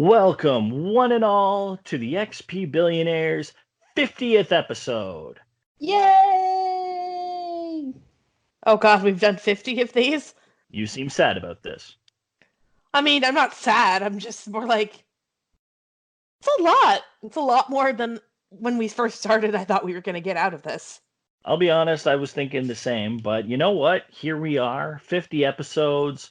Welcome, one and all, to the XP Billionaires 50th episode. Yay! Oh god, we've done 50 of these? You seem sad about this. I mean, I'm not sad, I'm just more like, it's a lot. It's a lot more than when we first started I thought we were going to get out of this. I'll be honest, I was thinking the same, but you know what? Here we are, 50 episodes.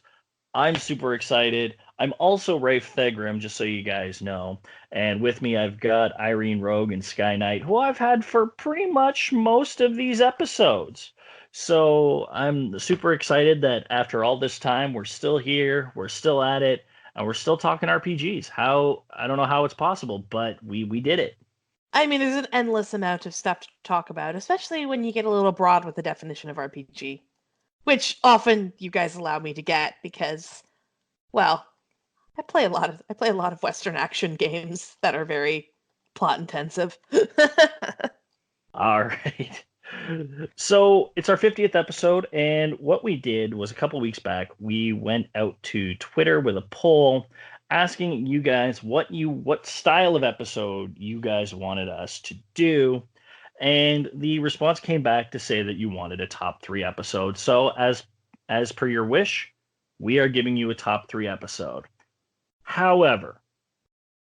I'm super excited. I'm also Rafe Thegrim, just so you guys know. And with me, I've got Irene Rogue and Sky Knight, who I've had for pretty much most of these episodes. So I'm super excited that after all this time, we're still here, we're still at it, and we're still talking RPGs. I don't know how it's possible, but we did it. I mean, there's an endless amount of stuff to talk about, especially when you get a little broad with the definition of RPG, which often you guys allow me to get because, well, I play a lot of Western action games that are very plot intensive. All right. So it's our 50th episode, and what we did was a couple weeks back, we went out to Twitter with a poll asking you guys what style of episode you guys wanted us to do. And the response came back to say that you wanted a top 3 episode. So as per your wish, we are giving you a top 3 episode. However,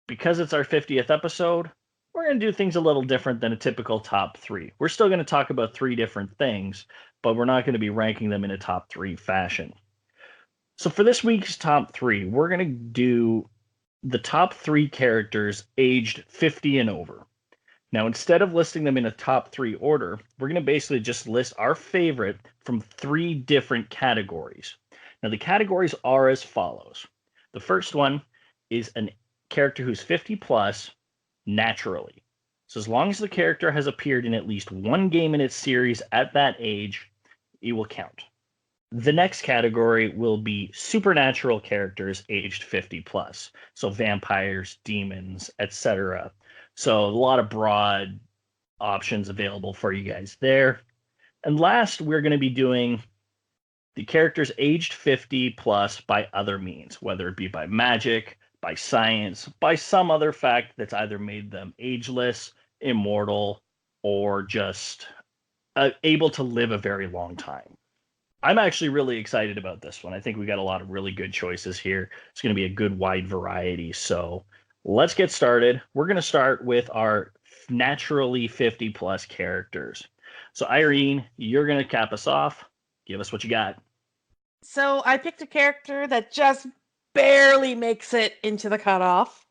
because it's our 50th episode, we're going to do things a little different than a typical top 3. We're still going to talk about 3 different things, but we're not going to be ranking them in a top 3 fashion. So for this week's top 3, we're going to do the top 3 characters aged 50 and over. Now, instead of listing them in a top 3 order, we're going to basically just list our favorite from 3 different categories. Now, the categories are as follows. The first one is a character who's 50 plus naturally. So as long as the character has appeared in at least one game in its series at that age, it will count. The next category will be supernatural characters aged 50 plus. So vampires, demons, etc. So a lot of broad options available for you guys there. And last, we're going to be doing the characters aged 50 plus by other means, whether it be by magic, by science, by some other fact that's either made them ageless, immortal, or just able to live a very long time. I'm actually really excited about this one. I think we got a lot of really good choices here. It's going to be a good wide variety. So let's get started. We're going to start with our naturally 50 plus characters. So Irene, you're going to cap us off. Give us what you got. So I picked a character that just barely makes it into the cutoff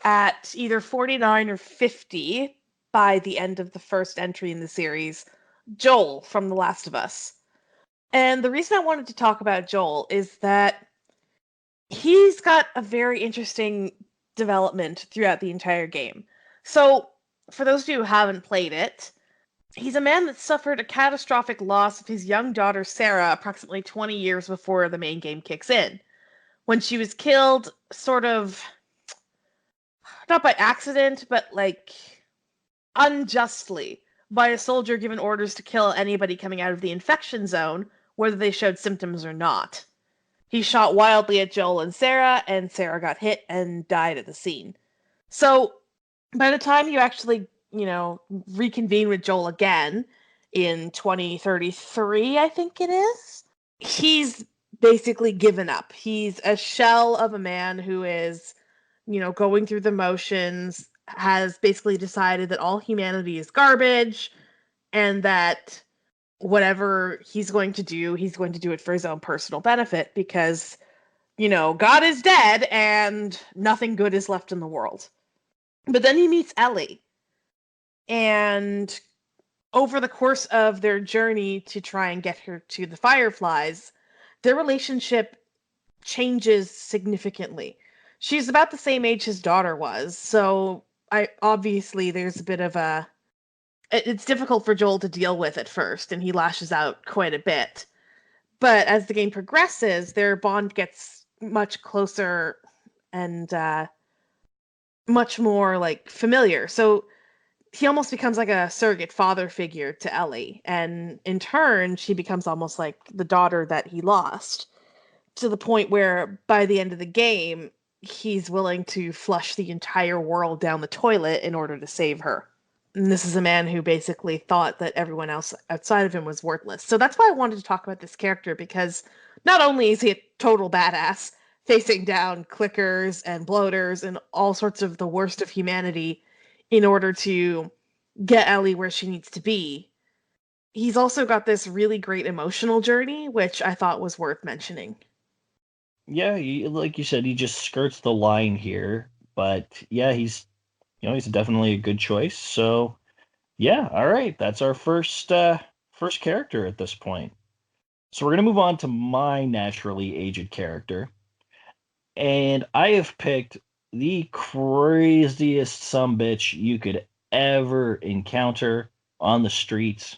at either 49 or 50 by the end of the first entry in the series, Joel from The Last of Us. And the reason I wanted to talk about Joel is that he's got a very interesting development throughout the entire game. So, for those of you who haven't played it, he's a man that suffered a catastrophic loss of his young daughter Sarah approximately 20 years before the main game kicks in. When she was killed, sort of, not by accident, but like unjustly, by a soldier given orders to kill anybody coming out of the infection zone, whether they showed symptoms or not. He shot wildly at Joel and Sarah got hit and died at the scene. So, by the time you actually, reconvene with Joel again in 2033, I think it is, he's basically given up. He's a shell of a man who is, going through the motions, has basically decided that all humanity is garbage, and that whatever he's going to do it for his own personal benefit because, God is dead and nothing good is left in the world. But then he meets Ellie. And over the course of their journey to try and get her to the Fireflies, their relationship changes significantly. She's about the same age his daughter was, so obviously there's a bit of it's difficult for Joel to deal with at first, and he lashes out quite a bit. But as the game progresses, their bond gets much closer and much more like familiar. So he almost becomes like a surrogate father figure to Ellie, and in turn, she becomes almost like the daughter that he lost, to the point where by the end of the game, he's willing to flush the entire world down the toilet in order to save her. And this is a man who basically thought that everyone else outside of him was worthless. So that's why I wanted to talk about this character, because not only is he a total badass, facing down clickers and bloaters and all sorts of the worst of humanity in order to get Ellie where she needs to be, he's also got this really great emotional journey, which I thought was worth mentioning. Yeah, like you said, he just skirts the line here, but yeah, he's definitely a good choice. So yeah, all right, that's our first character at this point. So we're gonna move on to my naturally aged character, and I have picked the craziest sumbitch you could ever encounter on the streets.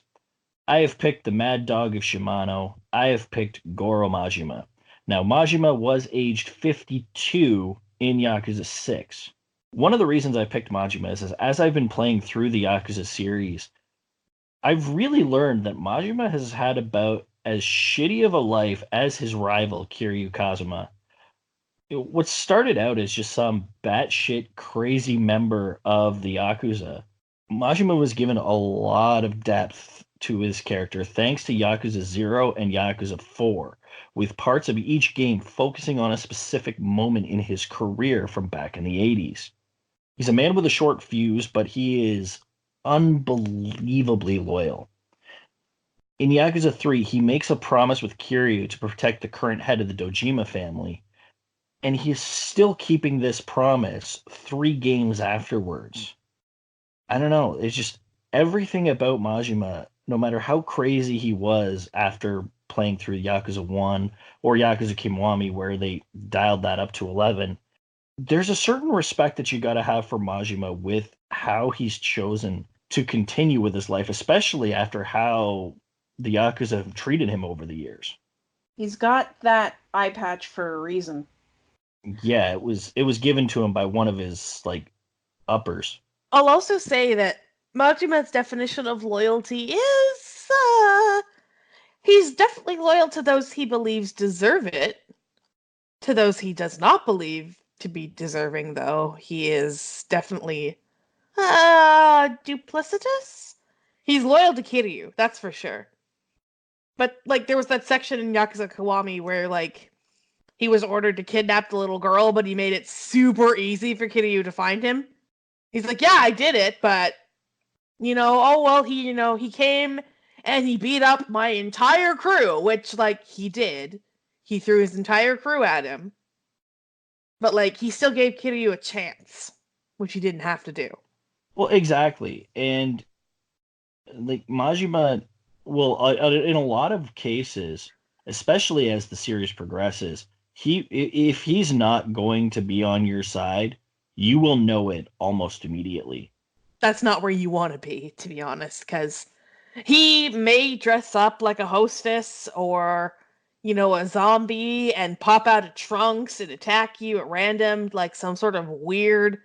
I have picked the Mad Dog of Shimano. I have picked Goro Majima. Now, Majima was aged 52 in Yakuza 6. One of the reasons I picked Majima is as I've been playing through the Yakuza series, I've really learned that Majima has had about as shitty of a life as his rival, Kiryu Kazuma. What started out as just some batshit crazy member of the Yakuza, Majima was given a lot of depth to his character thanks to Yakuza 0 and Yakuza 4, with parts of each game focusing on a specific moment in his career from back in the 80s. He's a man with a short fuse, but he is unbelievably loyal. In Yakuza 3, he makes a promise with Kiryu to protect the current head of the Dojima family, and he's still keeping this promise 3 games afterwards. I don't know. It's just everything about Majima, no matter how crazy he was after playing through Yakuza 1 or Yakuza Kiwami, where they dialed that up to 11, there's a certain respect that you got to have for Majima with how he's chosen to continue with his life, especially after how the Yakuza have treated him over the years. He's got that eye patch for a reason. Yeah, it was given to him by one of his like uppers. I'll also say that Majima's definition of loyalty is he's definitely loyal to those he believes deserve it. To those he does not believe to be deserving, though, he is definitely duplicitous. He's loyal to Kiryu, that's for sure. But like there was that section in Yakuza Kiwami where like he was ordered to kidnap the little girl, but he made it super easy for Kiryu to find him. He's like, yeah, I did it, but oh well, he came and he beat up my entire crew, which like he did. He threw his entire crew at him. But like he still gave Kiryu a chance, which he didn't have to do. Well, exactly. And like Majima will, in a lot of cases, especially as the series progresses, if he's not going to be on your side, you will know it almost immediately. That's not where you want to be, to be honest, because he may dress up like a hostess or, a zombie and pop out of trunks and attack you at random like some sort of weird.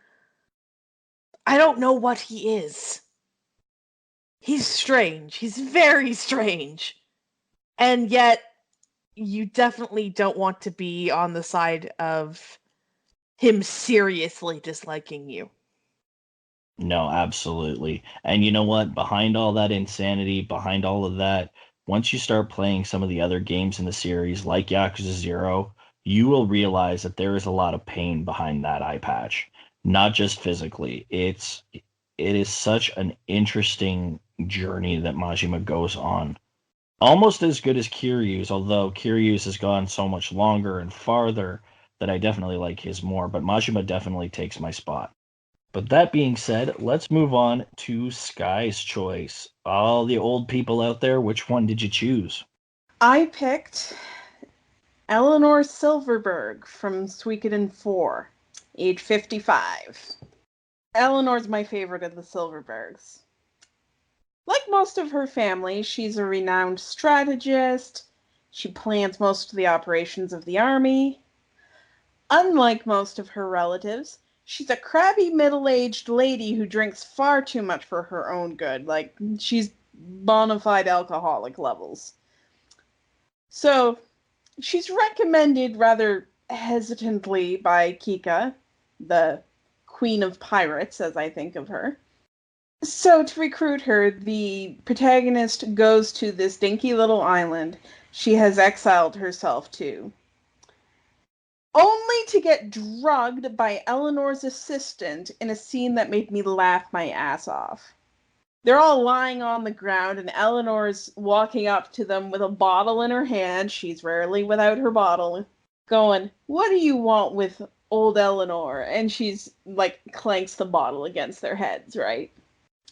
I don't know what he is. He's strange. He's very strange. And yet, you definitely don't want to be on the side of him seriously disliking you. No, absolutely. And you know what? Behind all that insanity, behind all of that, once you start playing some of the other games in the series, like Yakuza 0, you will realize that there is a lot of pain behind that eye patch, not just physically. It is such an interesting journey that Majima goes on. Almost as good as Kiryu's, although Kiryu's has gone so much longer and farther that I definitely like his more, but Majima definitely takes my spot. But that being said, let's move on to Sky's choice. All the old people out there, which one did you choose? I picked Eleanor Silverberg from Suikoden 4, age 55. Eleanor's my favorite of the Silverbergs. Like most of her family, she's a renowned strategist. She plans most of the operations of the army. Unlike most of her relatives, she's a crabby middle-aged lady who drinks far too much for her own good. Like, she's bona fide alcoholic levels. So, she's recommended rather hesitantly by Kika, the Queen of Pirates, as I think of her. So, to recruit her, the protagonist goes to this dinky little island she has exiled herself to, only to get drugged by Eleanor's assistant in a scene that made me laugh my ass off. They're all lying on the ground, and Eleanor's walking up to them with a bottle in her hand. She's rarely without her bottle, going, "What do you want with old Eleanor?" And she's like, clanks the bottle against their heads, right?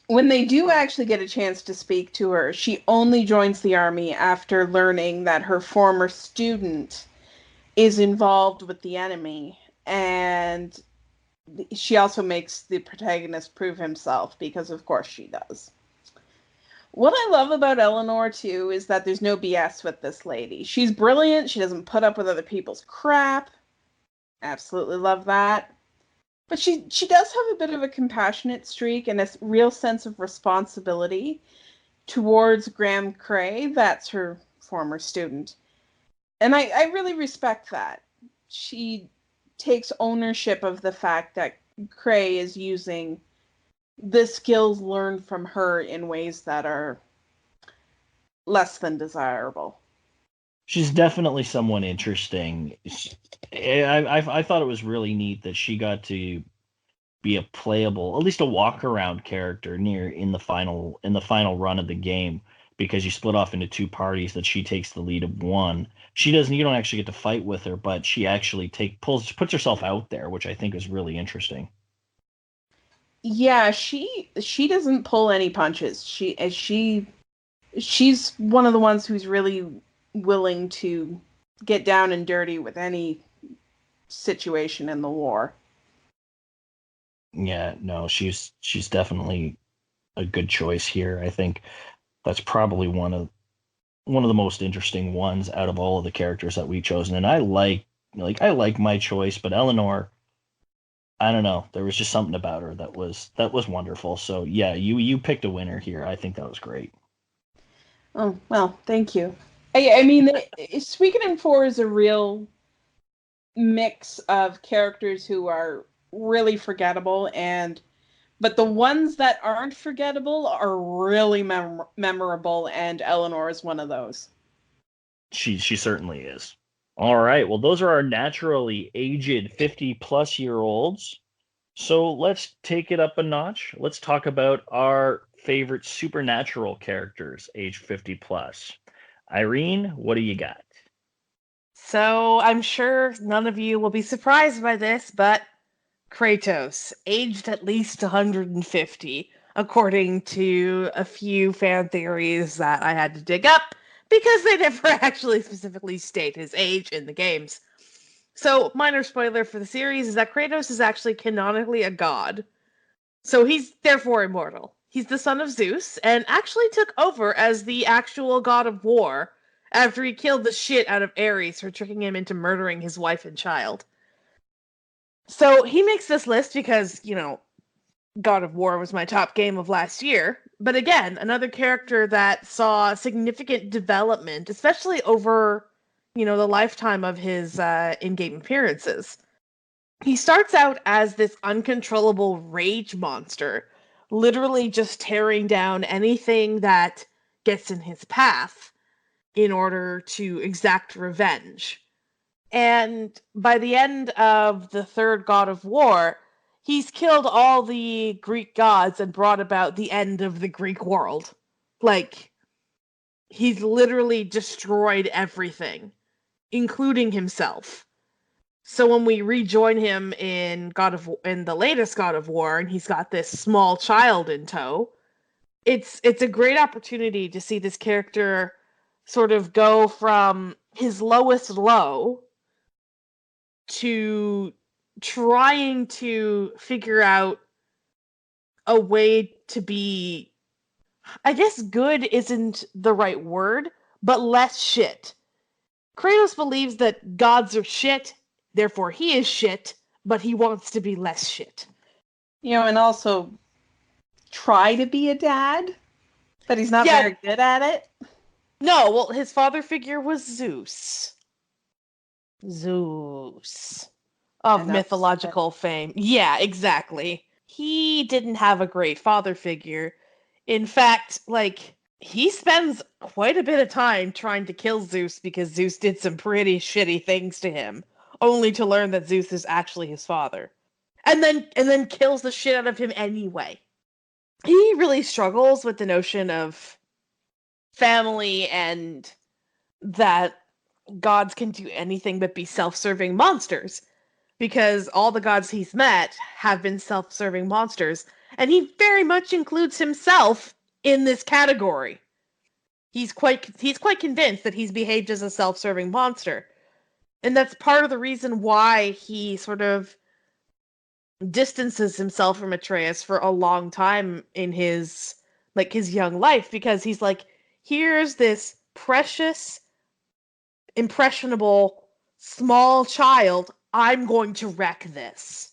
When they do actually get a chance to speak to her, she only joins the army after learning that her former student is involved with the enemy. And she also makes the protagonist prove himself, because of course she does. What I love about Eleanor, too, is that there's no BS with this lady. She's brilliant. She doesn't put up with other people's crap. Absolutely love that. But she does have a bit of a compassionate streak and a real sense of responsibility towards Graham Cray. That's her former student. And I really respect that. She takes ownership of the fact that Cray is using the skills learned from her in ways that are less than desirable. She's definitely someone interesting. I thought it was really neat that she got to be a playable, at least a walk around character near in the final run of the game, because you split off into two parties that she takes the lead of one. You don't actually get to fight with her, but she actually puts herself out there, which I think is really interesting. Yeah, she doesn't pull any punches. She's one of the ones who's really willing to get down and dirty with any situation in the war. Yeah, no, she's definitely a good choice here. I think that's probably one of the most interesting ones out of all of the characters that we've chosen. And I like my choice, but Eleanor, I don't know, there was just something about her that was wonderful. So yeah, you picked a winner here. I think that was great. Oh, well, thank you. I mean, Suikoden 4 is a real mix of characters who are really forgettable, but the ones that aren't forgettable are really memorable, and Eleanor is one of those. She certainly is. All right. Well, those are our naturally aged 50-plus-year-olds. So let's take it up a notch. Let's talk about our favorite supernatural characters aged 50 plus. Irene, what do you got? So I'm sure none of you will be surprised by this, but Kratos, aged at least 150, according to a few fan theories that I had to dig up, because they never actually specifically state his age in the games. So, minor spoiler for the series is that Kratos is actually canonically a god. So he's therefore immortal. He's the son of Zeus, and actually took over as the actual god of war after he killed the shit out of Ares for tricking him into murdering his wife and child. So he makes this list because, God of War was my top game of last year. But again, another character that saw significant development, especially over, the lifetime of his in-game appearances. He starts out as this uncontrollable rage monster, literally just tearing down anything that gets in his path in order to exact revenge. And by the end of the third God of War, he's killed all the Greek gods and brought about the end of the Greek world. Like, he's literally destroyed everything, including himself. So when we rejoin him in the latest God of War, and he's got this small child in tow, it's a great opportunity to see this character sort of go from his lowest low to trying to figure out a way to be, I guess good isn't the right word, but less shit. Kratos believes that gods are shit, therefore he is shit, but he wants to be less shit. And also try to be a dad, but he's not very good at it. No, well, his father figure was Zeus. Zeus of Enough mythological fame. Yeah, exactly. He didn't have a great father figure. In fact, like, he spends quite a bit of time trying to kill Zeus because Zeus did some pretty shitty things to him, only to learn that Zeus is actually his father. And then kills the shit out of him anyway. He really struggles with the notion of family and that gods can do anything but be self-serving monsters, because all the gods he's met have been self-serving monsters, and he very much includes himself in this category. He's quite convinced that he's behaved as a self-serving monster. And that's part of the reason why he sort of distances himself from Atreus for a long time in his young life, because he's like, here's this precious, impressionable, small child. I'm going to wreck this.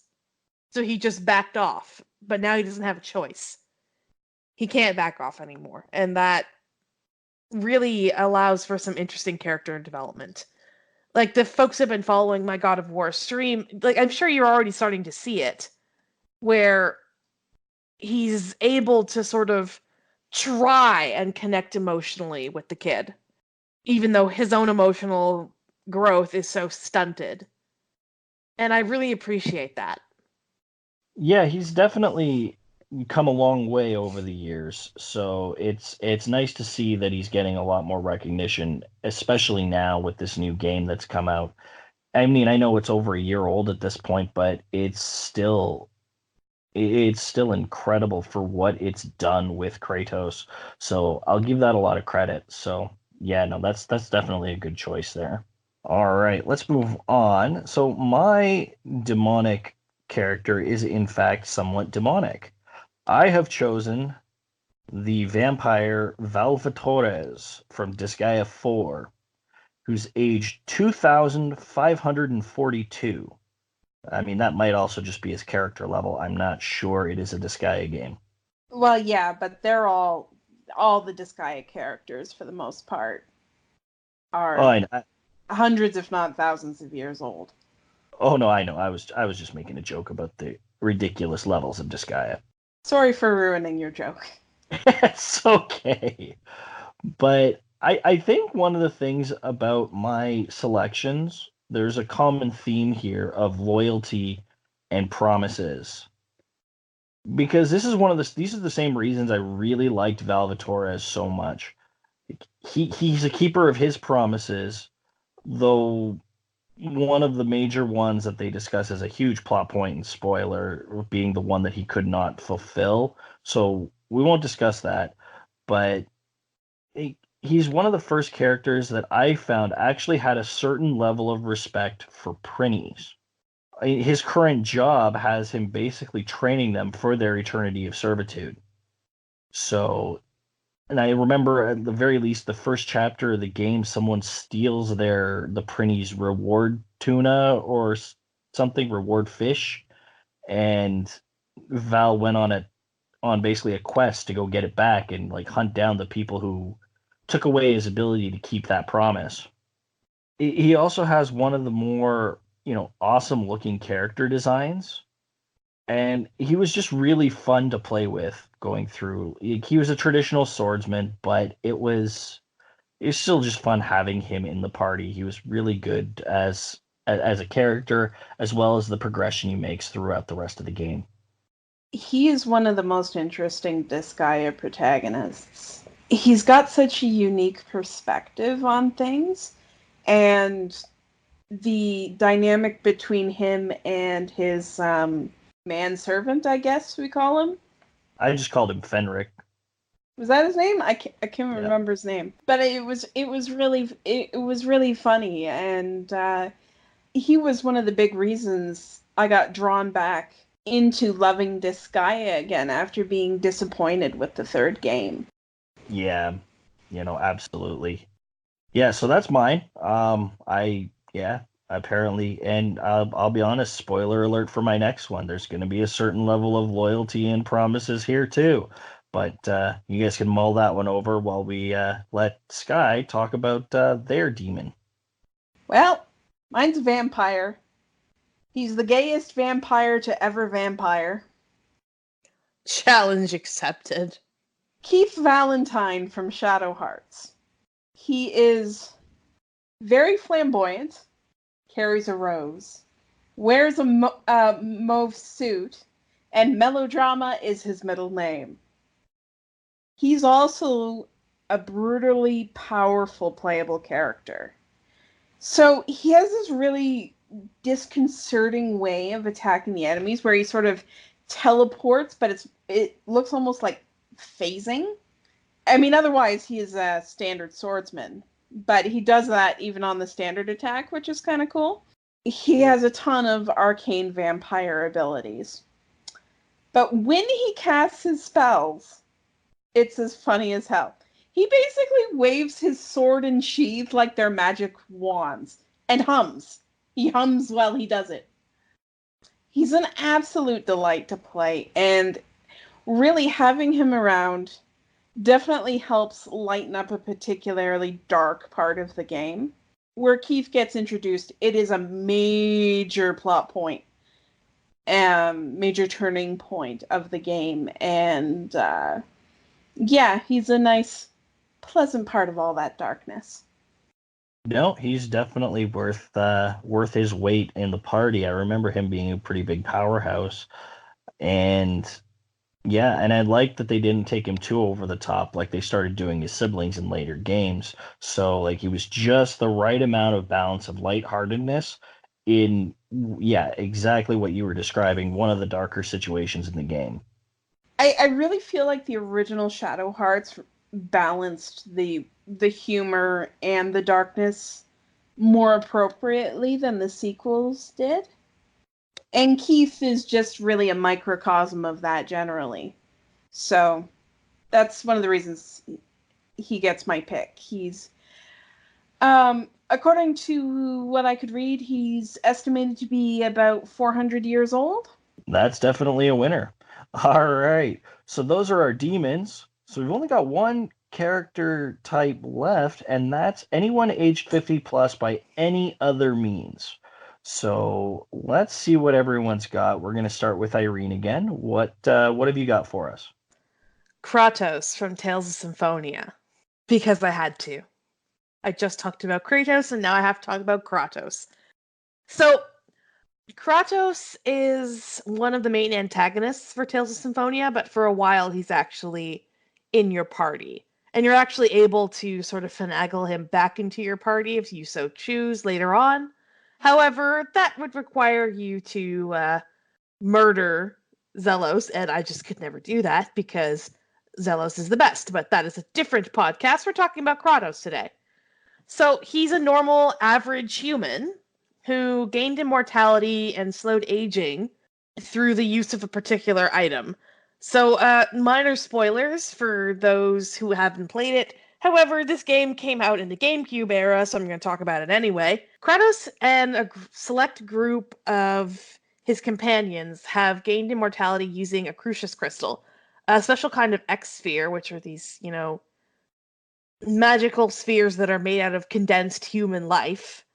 So he just backed off. But now he doesn't have a choice. He can't back off anymore. And that really allows for some interesting character development. Like, the folks who have been following my God of War stream, like, I'm sure you're already starting to see it, where he's able to sort of try and connect emotionally with the kid, even though his own emotional growth is so stunted. And I really appreciate that. Yeah, he's definitely come a long way over the years. So it's nice to see that he's getting a lot more recognition, especially now with this new game that's come out. I mean, I know it's over a year old at this point, but it's still incredible for what it's done with Kratos. So I'll give that a lot of credit. So yeah, no, that's definitely a good choice there. All right, let's move on. So my demonic character is in fact somewhat demonic. I have chosen the vampire Valvatores from Disgaea 4, who's aged 2,542. I mean, that might also just be his character level. I'm not sure. It is a Disgaea game. Well, yeah, but they're all the Disgaea characters for the most part Oh, are hundreds, if not thousands, of years old. oh no, I know. I was just making a joke about the ridiculous levels of Disgaea. Sorry for ruining your joke. It's okay. But I think one of the things about my selections, there's a common theme here of loyalty and promises. Because these are the same reasons I really liked Valvatores so much. He's a keeper of his promises, though one of the major ones that they discuss as a huge plot point and spoiler being the one that he could not fulfill. So we won't discuss that, but he's one of the first characters that I found actually had a certain level of respect for Prinnies. His current job has him basically training them for their eternity of servitude. So, and I remember at the very least the first chapter of the game, someone steals the Prinny's reward tuna or something, reward fish, and Val went on basically a quest to go get it back and like hunt down the people who took away his ability to keep that promise. He also has one of the more, awesome looking character designs, and he was just really fun to play with going through. He was a traditional swordsman, but it's still just fun having him in the party. He was really good as a character, as well as the progression he makes throughout the rest of the game. He is one of the most interesting Disgaea protagonists. He's got such a unique perspective on things, and the dynamic between him and his manservant, I guess we call him. I just called him Fenric. Was that his name? I can't Yeah. remember his name. But it was really funny, and he was one of the big reasons I got drawn back into loving Disgaea again after being disappointed with the third game. Yeah, absolutely. Yeah, so that's mine. Apparently, and I'll be honest, spoiler alert for my next one. There's going to be a certain level of loyalty and promises here too. But you guys can mull that one over while we let Sky talk about their demon. Well, Mine's vampire. He's the gayest vampire to ever vampire. Challenge accepted. Keith Valentine from Shadow Hearts. He is very flamboyant, carries a rose, wears a mauve suit, and melodrama is his middle name. He's also a brutally powerful playable character. So he has this really disconcerting way of attacking the enemies where he sort of teleports, but it looks almost like phasing. I mean, otherwise he is a standard swordsman, but he does that even on the standard attack, which is kind of cool. He has a ton of arcane vampire abilities. But when he casts his spells, it's as funny as hell. He basically waves his sword and sheath like they're magic wands and hums. He hums while he does it. He's an absolute delight to play, and really having him around definitely helps lighten up a particularly dark part of the game. Where Keith gets introduced, it is a major plot point, major turning point of the game, and yeah, he's a nice, pleasant part of all that darkness. No, he's definitely worth his weight in the party. I remember him being a pretty big powerhouse, and yeah, and I like that they didn't take him too over the top like they started doing his siblings in later games. So like he was just the right amount of balance of lightheartedness in, yeah, exactly what you were describing, one of the darker situations in the game. I really feel like the original Shadow Hearts balanced the humor and the darkness more appropriately than the sequels did. And Keith is just really a microcosm of that generally. So that's one of the reasons he gets my pick. He's, according to what I could read, he's estimated to be about 400 years old. That's definitely a winner. All right. So those are our demons. So we've only got one character type left, and that's anyone aged 50 plus by any other means. So let's see what everyone's got. We're going to start with Irene again. What have you got for us? Kratos from Tales of Symphonia. Because I had to. I just talked about Kratos, and now I have to talk about Kratos. So, Kratos is one of the main antagonists for Tales of Symphonia, but for a while he's actually in your party. And you're actually able to sort of finagle him back into your party if you so choose later on. However, that would require you to murder Zelos, and I just could never do that because Zelos is the best. But that is a different podcast. We're talking about Kratos today. So he's a normal, average human who gained immortality and slowed aging through the use of a particular item. So, minor spoilers for those who haven't played it. However, this game came out in the GameCube era, so I'm going to talk about it anyway. Kratos and a select group of his companions have gained immortality using a Crucius crystal, a special kind of X-sphere, which are these, magical spheres that are made out of condensed human life.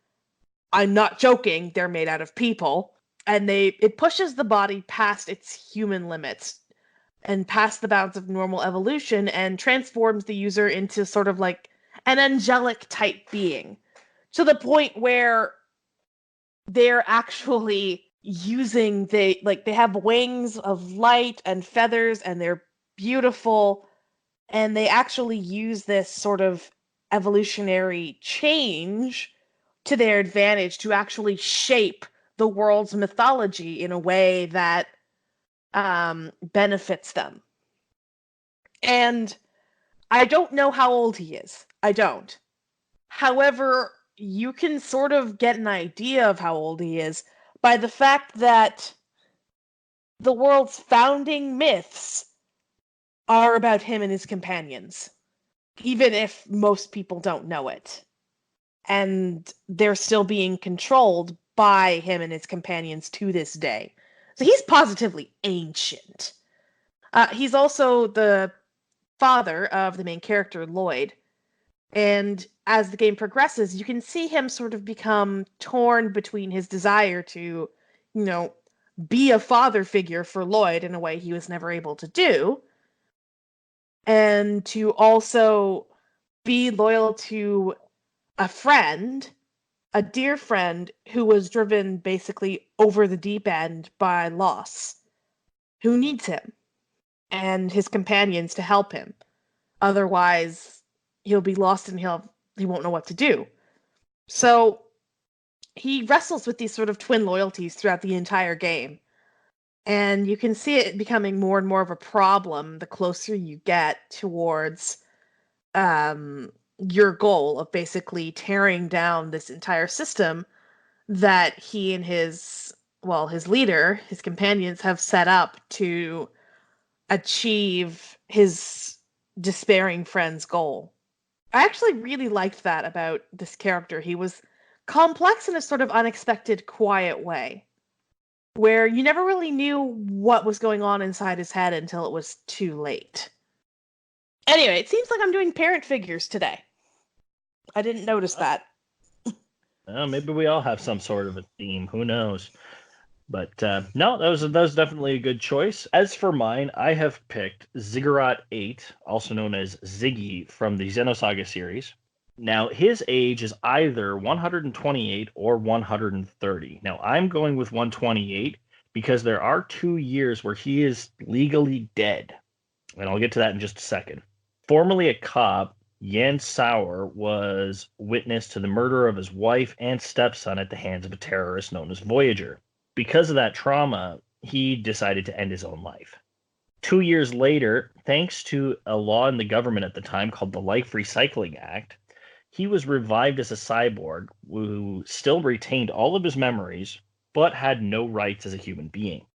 I'm not joking, they're made out of people. And it pushes the body past its human limits and past the bounds of normal evolution and transforms the user into sort of like an angelic type being. To the point where they're actually using they have wings of light and feathers and they're beautiful, and they actually use this sort of evolutionary change to their advantage to actually shape the world's mythology in a way that benefits them. And I don't know how old he is. I don't. However, you can sort of get an idea of how old he is by the fact that the world's founding myths are about him and his companions, even if most people don't know it. And they're still being controlled by him and his companions to this day. So he's positively ancient. He's also the father of the main character, Lloyd. And as the game progresses, you can see him sort of become torn between his desire to, be a father figure for Lloyd in a way he was never able to do, and to also be loyal to a friend, a dear friend who was driven basically over the deep end by loss, who needs him and his companions to help him. Otherwise, he'll be lost and he won't know what to do. So he wrestles with these sort of twin loyalties throughout the entire game. And you can see it becoming more and more of a problem the closer you get towards your goal of basically tearing down this entire system that he and his leader, his companions, have set up to achieve his despairing friend's goal. I actually really liked that about this character. He was complex in a sort of unexpected, quiet way, where you never really knew what was going on inside his head until it was too late. Anyway, it seems like I'm doing parent figures today. I didn't notice that. Maybe we all have some sort of a theme. Who knows? But no, that was definitely a good choice. As for mine, I have picked Ziggurat 8, also known as Ziggy from the Xenosaga series. Now, his age is either 128 or 130. Now, I'm going with 128 because there are 2 years where he is legally dead. And I'll get to that in just a second. Formerly a cop, Yan Sauer was witness to the murder of his wife and stepson at the hands of a terrorist known as Voyager. Because of that trauma, he decided to end his own life. 2 years later, thanks to a law in the government at the time called the Life Recycling Act, he was revived as a cyborg who still retained all of his memories, but had no rights as a human being.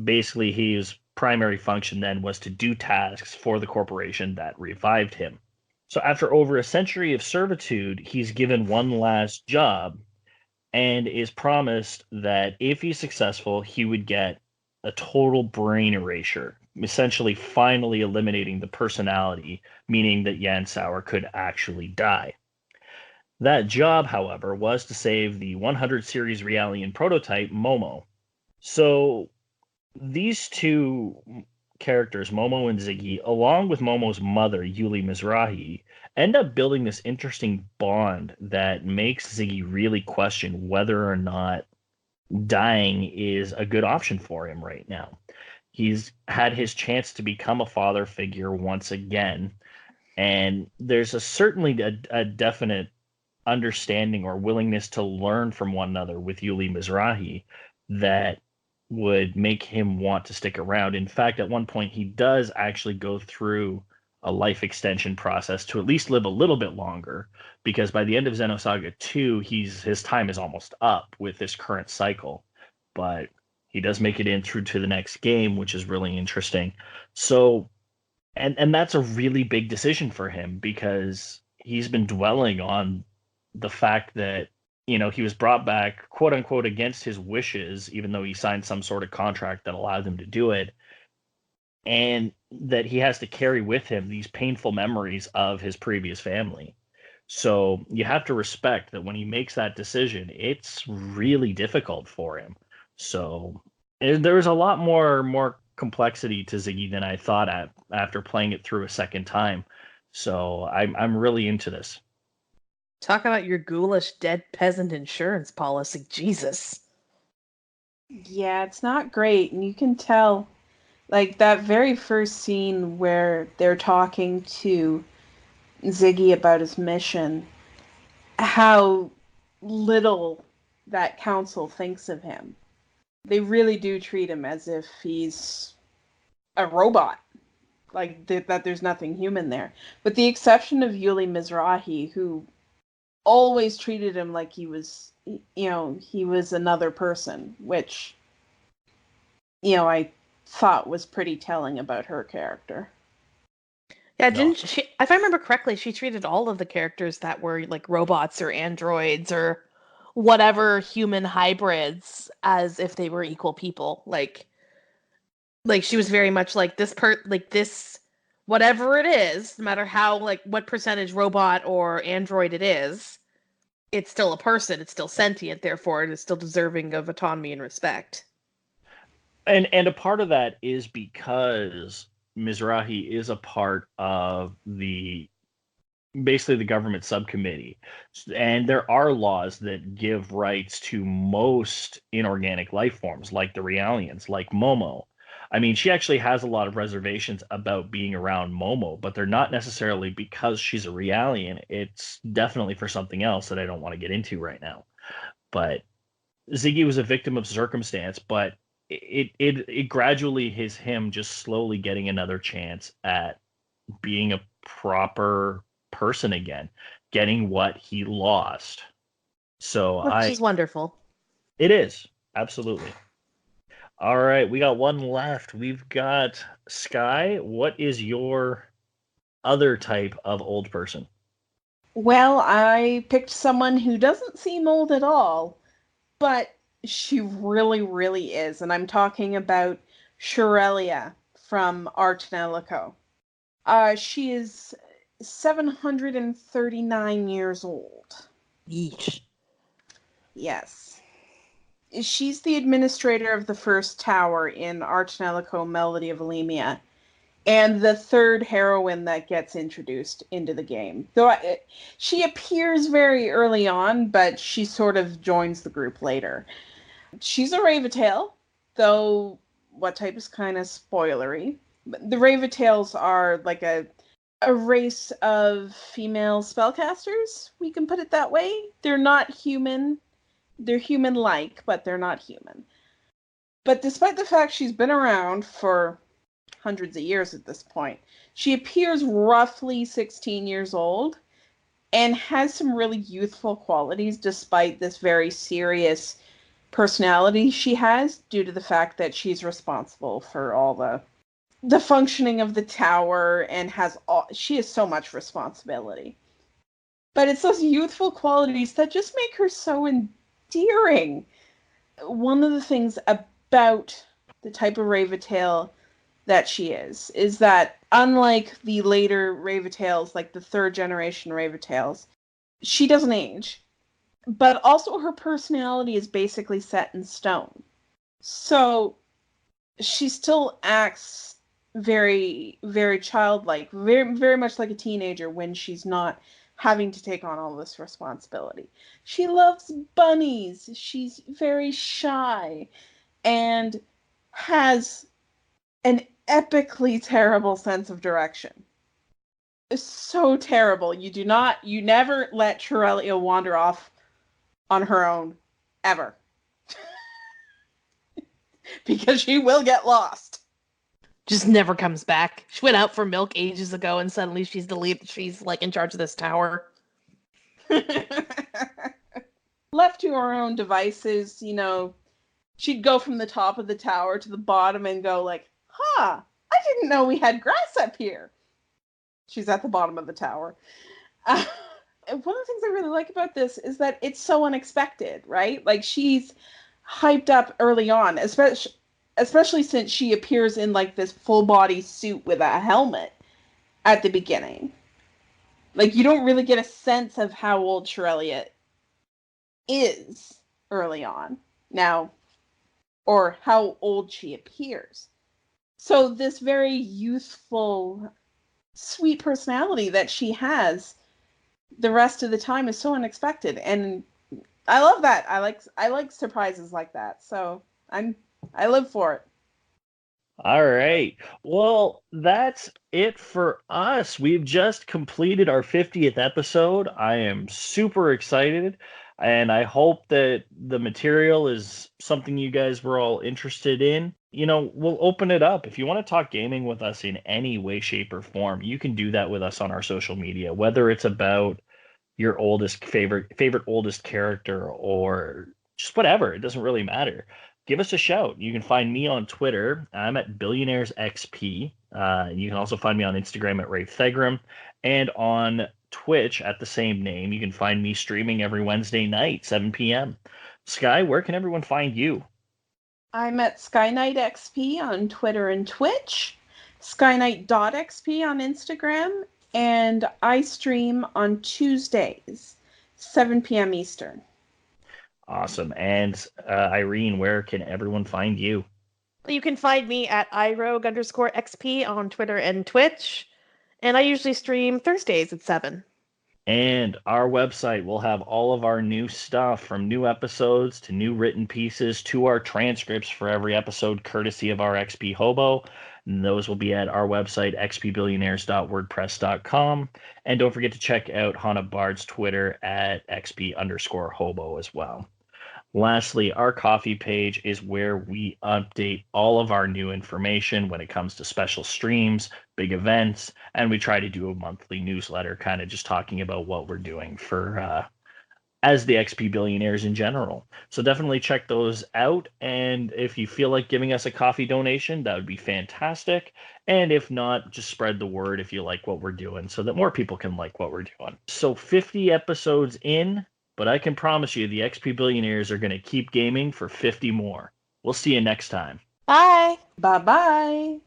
Basically, his primary function then was to do tasks for the corporation that revived him. So after over a century of servitude, he's given one last job and is promised that if he's successful, he would get a total brain erasure, essentially finally eliminating the personality, meaning that Yan Sauer could actually die. That job, however, was to save the 100 series Realian prototype, Momo. So these two characters, Momo and Ziggy, along with Momo's mother, Yuli Mizrahi, end up building this interesting bond that makes Ziggy really question whether or not dying is a good option for him right now. He's had his chance to become a father figure once again, and there's certainly a definite understanding or willingness to learn from one another with Yuli Mizrahi that would make him want to stick around. In fact, at one point, he does actually go through a life extension process to at least live a little bit longer, because by the end of Xenosaga 2, his time is almost up with this current cycle. But he does make it in through to the next game, which is really interesting. So, and that's a really big decision for him because he's been dwelling on the fact that he was brought back, quote unquote, against his wishes, even though he signed some sort of contract that allowed him to do it. And that he has to carry with him these painful memories of his previous family. So you have to respect that when he makes that decision, it's really difficult for him. So there's a lot more complexity to Ziggy than I thought after playing it through a second time. So I'm really into this. Talk about your ghoulish dead peasant insurance policy. Jesus. Yeah, it's not great. And you can tell, like, that very first scene where they're talking to Ziggy about his mission, how little that council thinks of him. They really do treat him as if he's a robot. Like, that there's nothing human there. With the exception of Yuli Mizrahi, who always treated him like he was another person, which, I thought was pretty telling about her character. Yeah, didn't she, if I remember correctly, she treated all of the characters that were like robots or androids or whatever human hybrids as if they were equal people. Like she was very much like this whatever it is, no matter how, like, what percentage robot or android it is, it's still a person, it's still sentient, therefore it is still deserving of autonomy and respect. And a part of that is because Mizrahi is a part of basically the government subcommittee. And there are laws that give rights to most inorganic life forms, like the Realians, like Momo. I mean, she actually has a lot of reservations about being around Momo, but they're not necessarily because she's a Realian. It's definitely for something else that I don't want to get into right now. But Ziggy was a victim of circumstance, but it gradually is him just slowly getting another chance at being a proper person again, getting what he lost. So Which is wonderful. It is absolutely. All right, we got one left. We've got Sky. What is your other type of old person? Well, I picked someone who doesn't seem old at all, but she really, really is. And I'm talking about Shorelia from Art Nelico. She is 739 years old. Yeesh. Yes. She's the administrator of the first tower in Art Nelico Melody of Alemia, and the third heroine that gets introduced into the game. Though she appears very early on, but she sort of joins the group later. She's a Ravatail, though what type is kind of spoilery. The Ravatails are like a race of female spellcasters, we can put it that way. They're not human. They're human-like, but they're not human. But despite the fact she's been around for hundreds of years at this point, she appears roughly 16 years old and has some really youthful qualities despite this very serious personality she has, due to the fact that she's responsible for all the functioning of the tower and she has so much responsibility. But it's those youthful qualities that just make her so endearing. One of the things about the type of Ravatail that she is that unlike the later Ravatails, like the third generation Ravatails, she doesn't age. But also her personality is basically set in stone. So she still acts very, very childlike, very, very much like a teenager when she's not having to take on all this responsibility. She loves bunnies. She's very shy and has an epically terrible sense of direction. It's so terrible. You never let Shorelia wander off on her own, ever. Because she will get lost. Just never comes back. She went out for milk ages ago, and suddenly she's the lead. She's like in charge of this tower. Left to her own devices, she'd go from the top of the tower to the bottom and go like, "Huh, I didn't know we had grass up here." She's at the bottom of the tower. One of the things I really like about this is that it's so unexpected, right? Like, she's hyped up early on, especially since she appears in like this full body suit with a helmet at the beginning. Like, you don't really get a sense of how old Shorelia is early on now, or how old she appears. So this very youthful, sweet personality that she has the rest of the time is so unexpected, and I love that. I like surprises like that. So I live for it. All right. Well, that's it for us. We've just completed our 50th episode. I am super excited, and I hope that the material is something you guys were all interested in. We'll open it up. If you want to talk gaming with us in any way, shape, or form, you can do that with us on our social media, whether it's about your favorite oldest character or just whatever. It doesn't really matter. Give us a shout. You can find me on Twitter. I'm at Billionaires XP. You can also find me on Instagram at Rafe Thegram, and on Twitch at the same name. You can find me streaming every Wednesday night, 7 p.m. Sky, where can everyone find you? I'm at Skyknight XP on Twitter and Twitch. skyknight.xp on Instagram, and I stream on Tuesdays, 7 p.m. Eastern. Awesome. And Irene, where can everyone find you? You can find me at irogue_XP on Twitter and Twitch. And I usually stream Thursdays at 7. And our website will have all of our new stuff, from new episodes to new written pieces to our transcripts for every episode, courtesy of our XP Hobo. And those will be at our website, xpbillionaires.wordpress.com. And don't forget to check out Hannah Bard's Twitter at xp_hobo as well. Lastly, our coffee page is where we update all of our new information when it comes to special streams, big events, and we try to do a monthly newsletter, kind of just talking about what we're doing for as the XP Billionaires in general. So definitely check those out. And if you feel like giving us a coffee donation, that would be fantastic. And if not, just spread the word if you like what we're doing so that more people can like what we're doing. So 50 episodes in, but I can promise you the XP Billionaires are going to keep gaming for 50 more. We'll see you next time. Bye. Bye-bye.